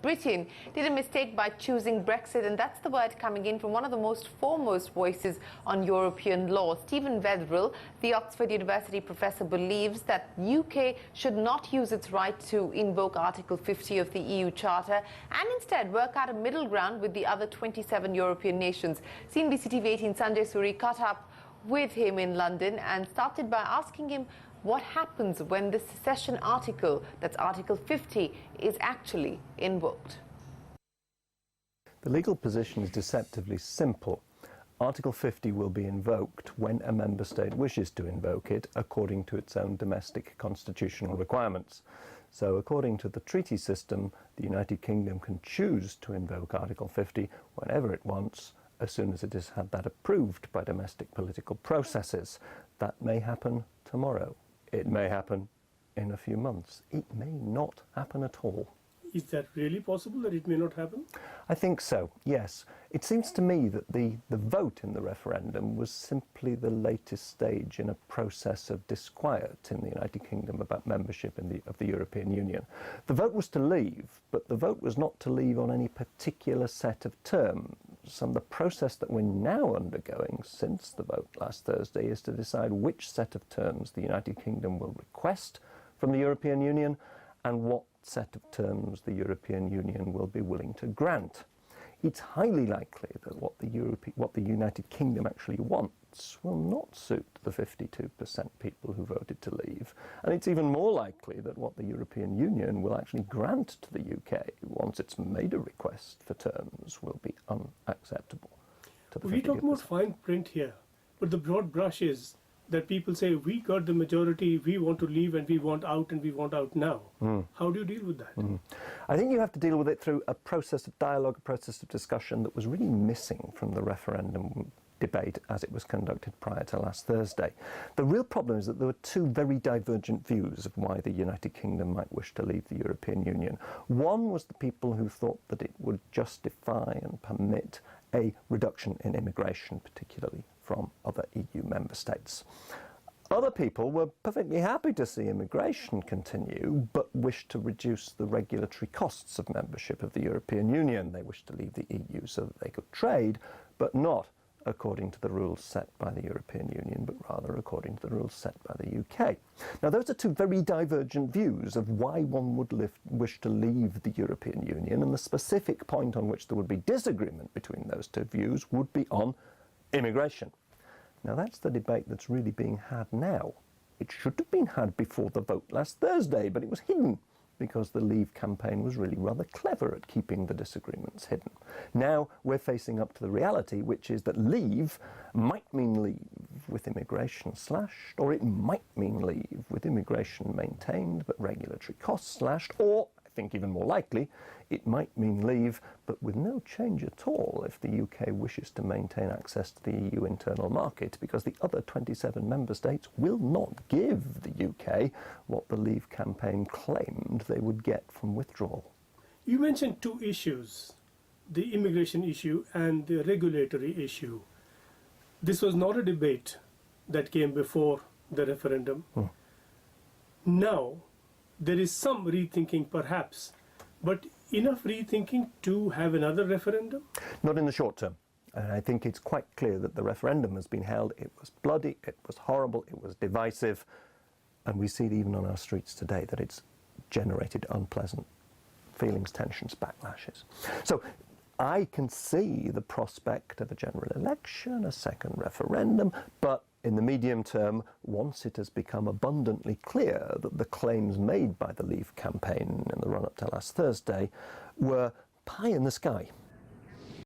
Britain did a mistake by choosing Brexit, and that's the word coming in from one of the most foremost voices on European law. Stephen Weatherill, the Oxford University professor, believes that UK should not use its right to invoke Article 50 of the EU Charter and instead work out a middle ground with the other 27 European nations. CNBC-TV18 Sanjay Suri caught up with him in London and started by asking him what happens when the secession article, that's Article 50, is actually invoked. The legal position is deceptively simple. Article 50 will be invoked when a member state wishes to invoke it according to its own domestic constitutional requirements. So according to the treaty system, the United Kingdom can choose to invoke Article 50 whenever it wants, as soon as it has had that approved by domestic political processes. That may happen tomorrow. It may happen in a few months. It may not happen at all. Is that really possible, that it may not happen? I think so, yes. It seems to me that the vote in the referendum was simply the latest stage in a process of disquiet in the United Kingdom about membership of the European Union. The vote was to leave, but the vote was not to leave on any particular set of terms. And the process that we're now undergoing since the vote last Thursday is to decide which set of terms the United Kingdom will request from the European Union and what set of terms the European Union will be willing to grant. It's highly likely that what the United Kingdom actually wants will not suit the 52% people who voted to leave. And it's even more likely that what the European Union will actually grant to the UK once it's made a request for terms will be unacceptable to the 52%. We talk about fine print here, but the broad brush is that people say, we got the majority, we want to leave and we want out now. How do you deal with that? I think you have to deal with it through a process of dialogue, a process of discussion that was really missing from the referendum debate as it was conducted prior to last Thursday. The real problem is that there were two very divergent views of why the United Kingdom might wish to leave the European Union. One was the people who thought that it would justify and permit a reduction in immigration, particularly from other EU member states. Other people were perfectly happy to see immigration continue, but wished to reduce the regulatory costs of membership of the European Union. They wished to leave the EU so that they could trade, but not according to the rules set by the European Union, but rather according to the rules set by the UK. Now, those are two very divergent views of why one would wish to leave the European Union, and the specific point on which there would be disagreement between those two views would be on immigration. Now, that's the debate that's really being had now. It should have been had before the vote last Thursday, but it was hidden because the Leave campaign was really rather clever at keeping the disagreements hidden. Now we're facing up to the reality, which is that leave might mean leave with immigration slashed, or it might mean leave with immigration maintained but regulatory costs slashed, or, I think even more likely, it might mean leave but with no change at all if the UK wishes to maintain access to the EU internal market, because the other 27 member states will not give the UK what the Leave campaign claimed they would get from withdrawal. You mentioned two issues, the immigration issue and the regulatory issue. This was not a debate that came before the referendum. Now, there is some rethinking perhaps, but enough rethinking to have another referendum? Not in the short term. And I think it's quite clear that the referendum has been held. It was bloody, it was horrible, it was divisive, and we see it even on our streets today that it's generated unpleasant feelings, tensions, backlashes. So I can see the prospect of a general election, a second referendum, but in the medium term, once it has become abundantly clear that the claims made by the Leave campaign in the run-up to last Thursday were pie in the sky,